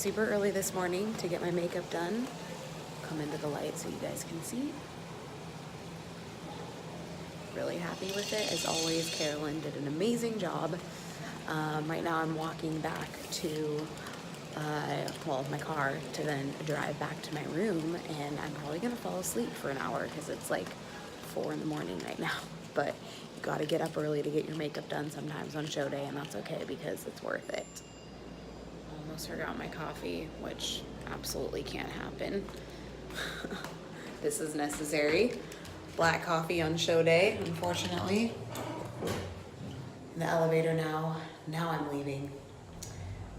super early this morning to get my makeup done. Come into the light so you guys can see. Really happy with it. As always, Carolyn did an amazing job. Right now I'm walking back to my car to then drive back to my room, and I'm probably gonna fall asleep for an hour because it's like 4 in the morning right now. But you gotta get up early to get your makeup done sometimes on show day, and that's okay because it's worth it. Almost forgot my coffee, which absolutely can't happen. This is necessary. Black coffee on show day, unfortunately. In the elevator now I'm leaving.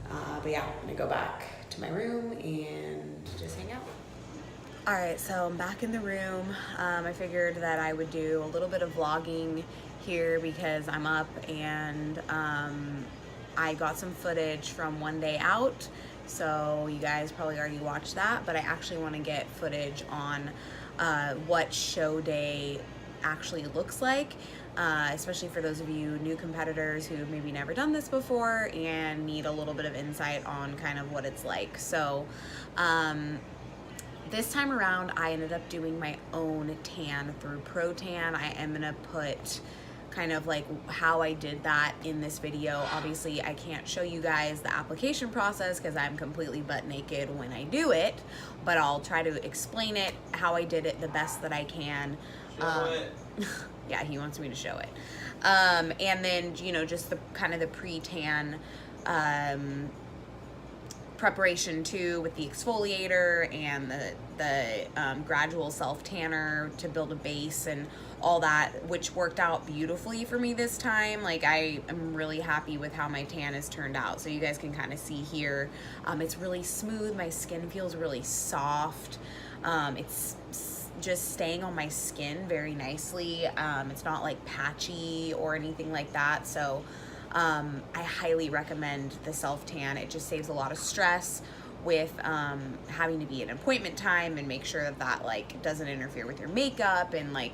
But yeah, I'm gonna go back to my room and just hang out. All right, so I'm back in the room. I figured that I would do a little bit of vlogging here because I'm up, and I got some footage from one day out. So you guys probably already watched that, but I actually want to get footage on what show day actually looks like, especially for those of you new competitors who maybe never done this before and need a little bit of insight on kind of what it's like. So this time around, I ended up doing my own tan through ProTan. I am gonna put kind of like how I did that in this video. Obviously, I can't show you guys the application process because I'm completely butt naked when I do it, but I'll try to explain it, how I did it the best that I can. Show it. Yeah, he wants me to show it. And then, you know, just the kind of the pre-tan preparation too, with the exfoliator and the gradual self tanner to build a base and all that, which worked out beautifully for me this time. Like, I am really happy with how my tan has turned out. So you guys can kind of see here, it's really smooth. My skin feels really soft. It's just staying on my skin very nicely. It's not like patchy or anything like that. So I highly recommend the self tan. It just saves a lot of stress with having to be at an appointment time and make sure that that like doesn't interfere with your makeup and like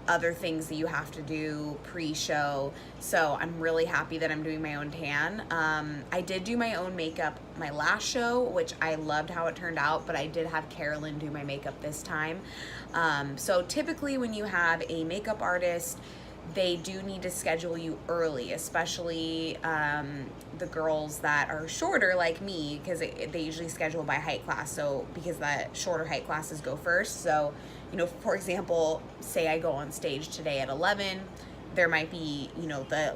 other things that you have to do pre-show. So I'm really happy that I'm doing my own tan. I did do my own makeup my last show, which I loved how it turned out, but I did have Carolyn do my makeup this time. So typically when you have a makeup artist, they do need to schedule you early, especially the girls that are shorter like me, because they usually schedule by height class. So because the shorter height classes go first. So, you know, for example, say I go on stage today at 11, there might be, you know, the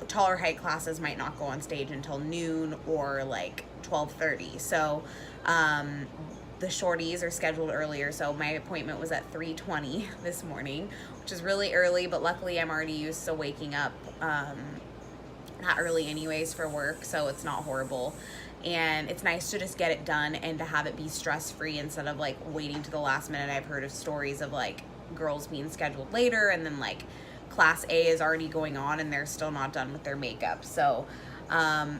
taller height classes might not go on stage until noon or like 12:30. So the shorties are scheduled earlier. So my appointment was at 3:20 this morning, which is really early, but luckily I'm already used to waking up not early anyways for work, so it's not horrible. And it's nice to just get it done and to have it be stress-free instead of like waiting to the last minute. I've heard of stories of like girls being scheduled later and then like class A is already going on and they're still not done with their makeup. So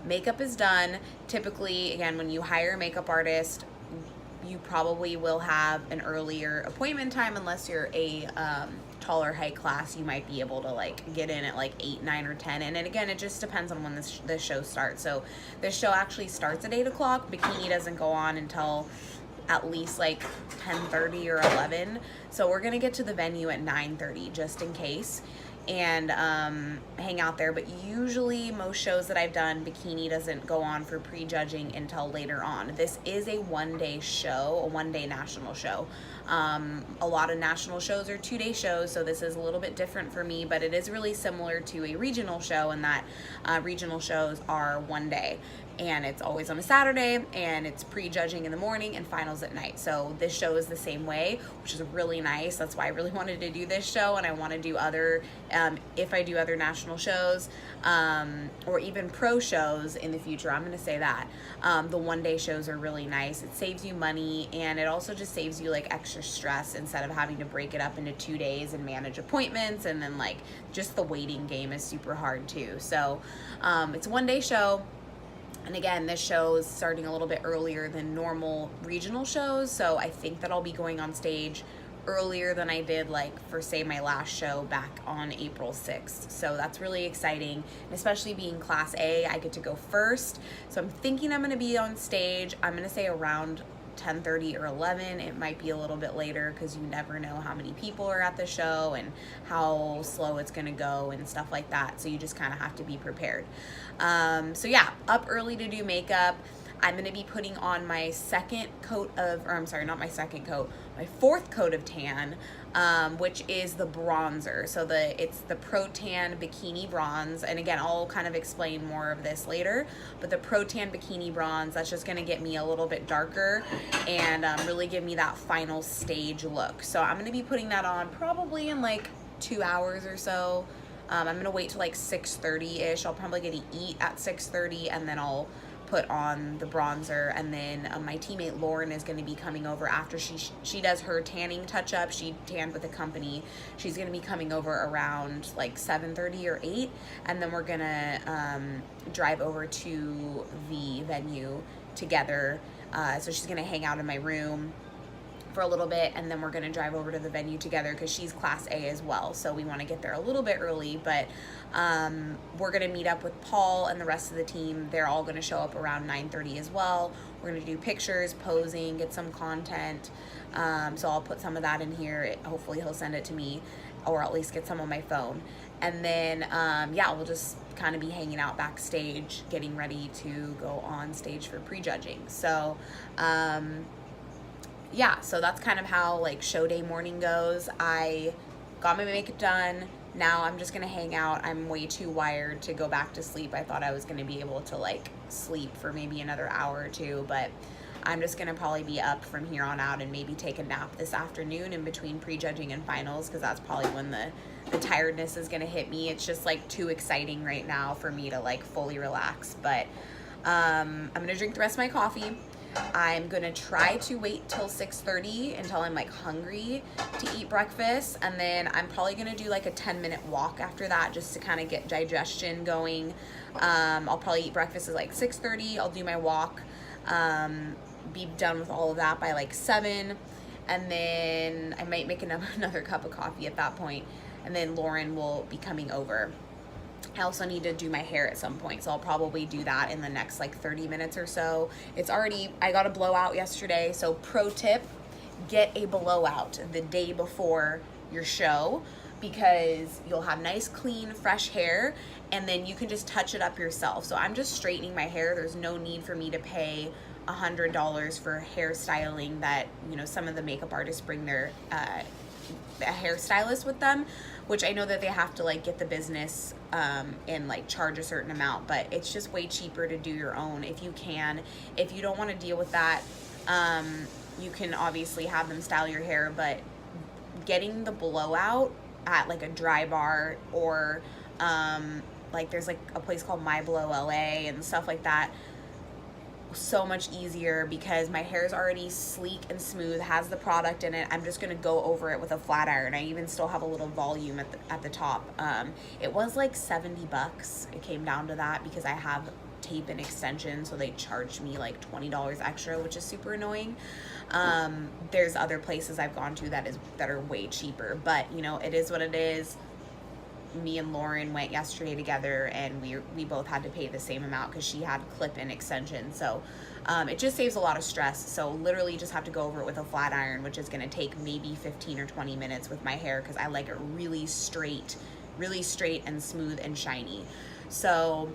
makeup is done. Typically, again, when you hire a makeup artist, you probably will have an earlier appointment time unless you're a taller height class. You might be able to like get in at like 8, 9, or 10. And again, it just depends on when this show starts. So this show actually starts at 8 o'clock. Bikini doesn't go on until at least like 10:30 or 11. So we're gonna get to the venue at 9:30 just in case, and hang out there. But usually most shows that I've done, Bikini doesn't go on for prejudging until later on. This is a one-day show, a one-day national show. A lot of national shows are 2-day shows, so this is a little bit different for me, but it is really similar to a regional show in that regional shows are one day. And it's always on a Saturday, and it's prejudging in the morning and finals at night. So this show is the same way, which is really nice. That's why I really wanted to do this show, and I want to do other, if I do other national shows, or even pro shows in the future, I'm going to say that. The one-day shows are really nice. It saves you money, and it also just saves you like extra stress instead of having to break it up into 2 days and manage appointments, and then like just the waiting game is super hard too. So it's a one-day show. And again, this show is starting a little bit earlier than normal regional shows, so I think that I'll be going on stage earlier than I did like for say my last show back on April 6th. So that's really exciting, and especially being Class A, I get to go first. So I'm thinking I'm going to be on stage, I'm going to say around 10:30 or 11. It might be a little bit later because you never know how many people are at the show and how slow it's going to go and stuff like that. So you just kind of have to be prepared. So yeah, up early to do makeup. I'm going to be putting on my second coat of, or I'm sorry, not my second coat, my fourth coat of tan, which is the bronzer. So it's the Pro Tan Bikini Bronze. And again, I'll kind of explain more of this later, but the Pro Tan Bikini Bronze, that's just going to get me a little bit darker and really give me that final stage look. So I'm going to be putting that on probably in like 2 hours or so. I'm going to wait till like 6:30-ish. I'll probably get to eat at 6:30 and then I'll put on the bronzer, and then my teammate Lauren is going to be coming over after she does her tanning touch up. She tanned with a company. She's going to be coming over around like 7:30 or 8, and then we're going to drive over to the venue together. So she's going to hang out in my room for a little bit, and then we're going to drive over to the venue together because she's Class A as well, so we want to get there a little bit early. But we're going to meet up with Paul and the rest of the team. They're all going to show up around 9:30 as well. We're going to do pictures, posing, get some content, so I'll put some of that in here. Hopefully he'll send it to me, or at least get some on my phone. And then yeah, we'll just kind of be hanging out backstage, getting ready to go on stage for prejudging. So yeah, so that's kind of how like show day morning goes. I got my makeup done. Now I'm just gonna hang out. I'm way too wired to go back to sleep. I thought I was gonna be able to like sleep for maybe another hour or two, but I'm just gonna probably be up from here on out and maybe take a nap this afternoon in between prejudging and finals, because that's probably when the tiredness is gonna hit me. It's just like too exciting right now for me to like fully relax. But I'm gonna drink the rest of my coffee. I'm gonna try to wait till 6:30 until I'm like hungry to eat breakfast, and then I'm probably gonna do like a 10-minute walk after that just to kind of get digestion going. I'll probably eat breakfast at like 6:30. I'll do my walk, be done with all of that by like 7, and then I might make another cup of coffee at that point, and then Lauren will be coming over. I also need to do my hair at some point, so I'll probably do that in the next like 30 minutes or so. I got a blowout yesterday, so pro tip, get a blowout the day before your show, because you'll have nice, clean, fresh hair, and then you can just touch it up yourself. So I'm just straightening my hair. There's no need for me to pay $100 for hairstyling that, you know, some of the makeup artists bring their a hairstylist with them, which I know that they have to like get the business and like charge a certain amount, but it's just way cheaper to do your own if you can. If you don't want to deal with that, you can obviously have them style your hair, but getting the blowout at like a dry bar, or like there's like a place called My Blow LA and stuff like that, so much easier because my hair is already sleek and smooth, has the product in it. I'm just gonna go over it with a flat iron. I even still have a little volume at the top. It was like $70. It came down to that because I have tape and extensions, so they charged me like $20 extra, which is super annoying. There's other places I've gone to that are way cheaper, but you know, it is what it is. Me and Lauren went yesterday together, and we both had to pay the same amount because she had clip and extension. So it just saves a lot of stress. So literally just have to go over it with a flat iron, which is going to take maybe 15 or 20 minutes with my hair because I like it really straight and smooth and shiny. So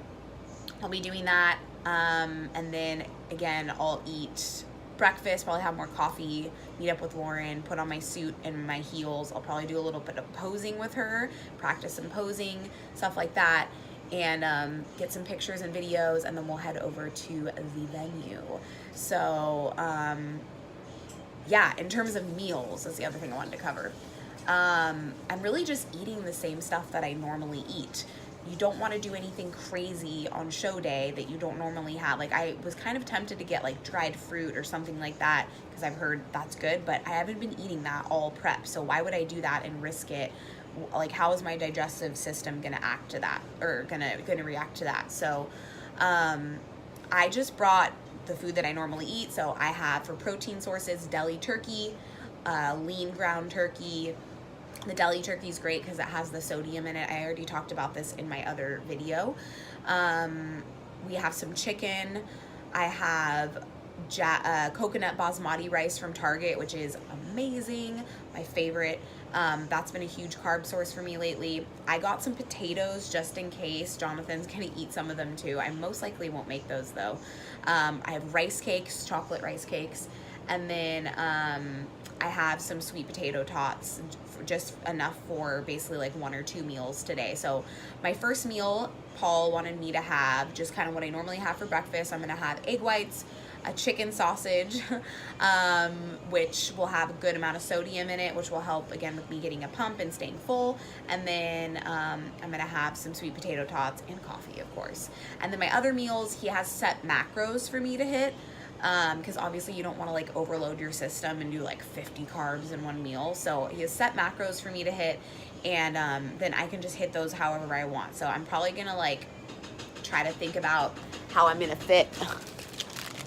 I'll be doing that, and then again I'll eat breakfast, probably have more coffee, meet up with Lauren, put on my suit and my heels. I'll probably do a little bit of posing with her, practice some posing, stuff like that, and get some pictures and videos, and then we'll head over to the venue. So yeah, in terms of meals, that's the other thing I wanted to cover. I'm really just eating the same stuff that I normally eat. You don't want to do anything crazy on show day that you don't normally have. Like, I was kind of tempted to get like dried fruit or something like that because I've heard that's good, but I haven't been eating that all prep. So why would I do that and risk it? Like, how is my digestive system gonna act to that, or gonna react to that? So I just brought the food that I normally eat. So I have, for protein sources, deli turkey, lean ground turkey. The deli turkey is great because it has the sodium in it. I already talked about this in my other video. We have some chicken. I have coconut basmati rice from Target, which is amazing, my favorite. That's been a huge carb source for me lately. I got some potatoes just in case. Jonathan's gonna eat some of them too. I most likely won't make those though. I have rice cakes, chocolate rice cakes, and then I have some sweet potato tots, just enough for basically like 1 or 2 meals today. So my first meal, Paul wanted me to have just kind of what I normally have for breakfast. I'm gonna have egg whites, a chicken sausage, which will have a good amount of sodium in it, which will help again with me getting a pump and staying full. And then I'm gonna have some sweet potato tots and coffee, of course. And then my other meals, he has set macros for me to hit, because obviously you don't want to like overload your system and do like 50 carbs in one meal. So he has set macros for me to hit, and then I can just hit those however I want. So I'm probably gonna like try to think about how I'm gonna fit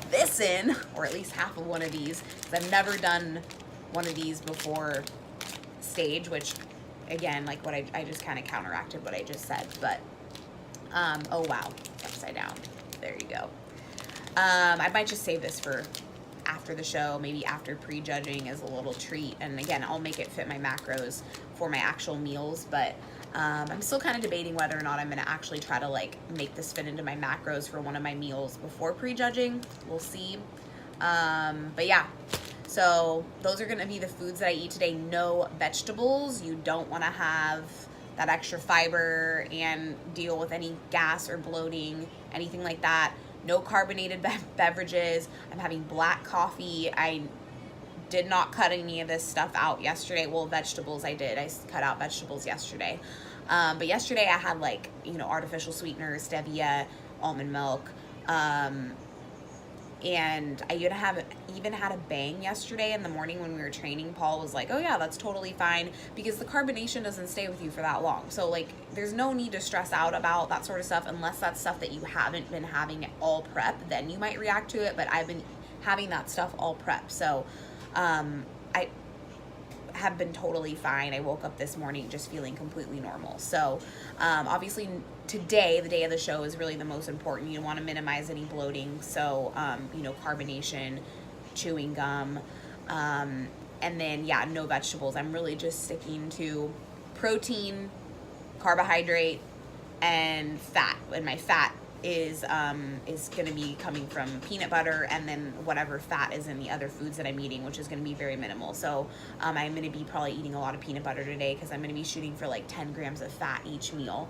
this in, or at least half of one of these, because I've never done one of these before stage, which again, like what I just kind of counteracted what I just said. But oh wow, it's upside down. There you go. I might just save this for after the show, maybe after prejudging as a little treat. And again, I'll make it fit my macros for my actual meals, but I'm still kind of debating whether or not I'm going to actually try to like make this fit into my macros for one of my meals before prejudging. We'll see. But yeah, so those are going to be the foods that I eat today. No vegetables. You don't want to have that extra fiber and deal with any gas or bloating, anything like that. No carbonated beverages. I'm having black coffee. I did not cut any of this stuff out yesterday. Well, vegetables I did. I cut out vegetables yesterday. But yesterday I had like, you know, artificial sweeteners, stevia, almond milk. And I even had a bang yesterday in the morning when we were training. Paul was like, oh yeah, that's totally fine, because the carbonation doesn't stay with you for that long. So like there's no need to stress out about that sort of stuff unless that's stuff that you haven't been having all prep. Then you might react to it, but I've been having that stuff all prep. So I have been totally fine. I woke up this morning just feeling completely normal. So obviously today, the day of the show, is really the most important. You want to minimize any bloating. So, you know, carbonation, chewing gum, and then, yeah, no vegetables. I'm really just sticking to protein, carbohydrate, and fat. And my fat is going to be coming from peanut butter, and then whatever fat is in the other foods that I'm eating, which is going to be very minimal. So I'm going to be probably eating a lot of peanut butter today, because I'm going to be shooting for like 10 grams of fat each meal.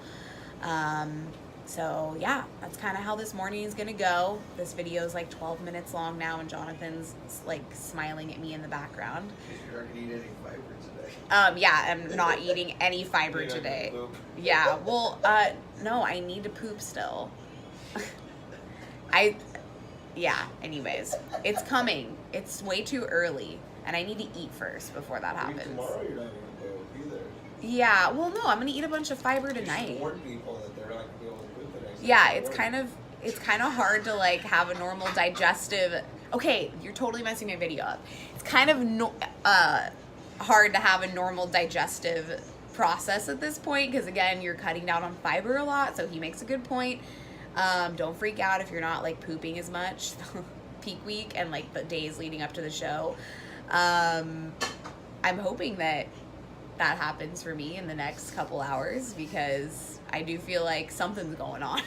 So yeah, that's kind of how this morning is gonna go. This video is like 12 minutes long now, and Jonathan's like smiling at me in the background. You're not gonna eat any fiber today. Yeah, I'm not eating any fiber today. Yeah, well, no, I need to poop still. Yeah, anyways, it's coming. It's way too early, and I need to eat first before that happens. Tomorrow you're not gonna be able to be there. Yeah, well, no, I'm gonna eat a bunch of fiber tonight. Warn people that they're not gonna be able to poop the next day. Yeah, it's kind of hard to like have a normal digestive. Okay, you're totally messing my video up. It's kind of hard to have a normal digestive process at this point, because again, you're cutting down on fiber a lot. So he makes a good point. Don't freak out if you're not like pooping as much peak week and like the days leading up to the show. I'm hoping that happens for me in the next couple hours, because I do feel like something's going on.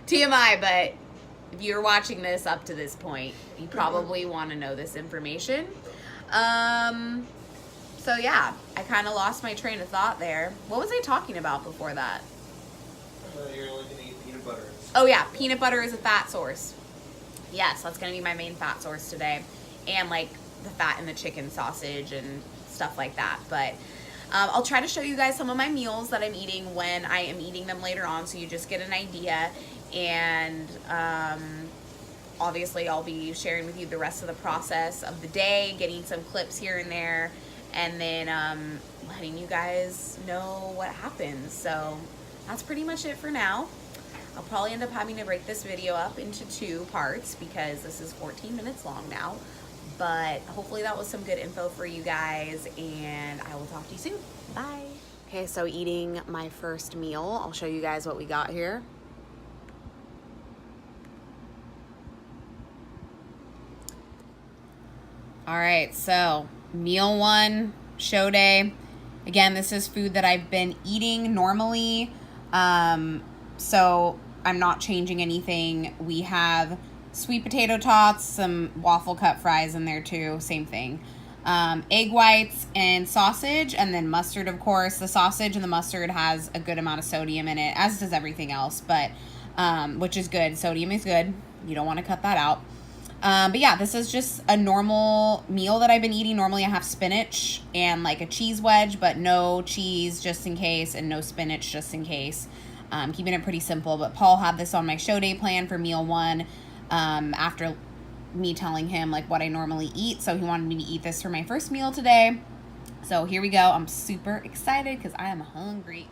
TMI, but if you're watching this up to this point, you probably want to know this information. So yeah, I kind of lost my train of thought there. What was I talking about before that? You're only gonna eat peanut butter. Oh yeah, peanut butter is a fat source. Yes, that's gonna be my main fat source today, and like the fat in the chicken sausage and stuff like that. But I'll try to show you guys some of my meals that I'm eating when I am eating them later on, so you just get an idea. And obviously I'll be sharing with you the rest of the process of the day, getting some clips here and there, and then letting you guys know what happens. So that's pretty much it for now. I'll probably end up having to break this video up into 2 parts, because this is 14 minutes long now. But hopefully that was some good info for you guys, and I will talk to you soon. Bye. Okay, so eating my first meal. I'll show you guys what we got here. All right, so meal one, show day. Again, this is food that I've been eating normally, so I'm not changing anything. We have sweet potato tots, some waffle cut fries in there too, same thing. Egg whites and sausage, and then mustard, of course. The sausage and the mustard has a good amount of sodium in it, as does everything else, but which is good. Sodium is good. You don't want to cut that out. But yeah, this is just a normal meal that I've been eating. Normally I have spinach and like a cheese wedge, but no cheese just in case, and no spinach just in case. Keeping it pretty simple, but Paul had this on my show day plan for meal one after me telling him like what I normally eat. So he wanted me to eat this for my first meal today. So here we go. I'm super excited because I am hungry.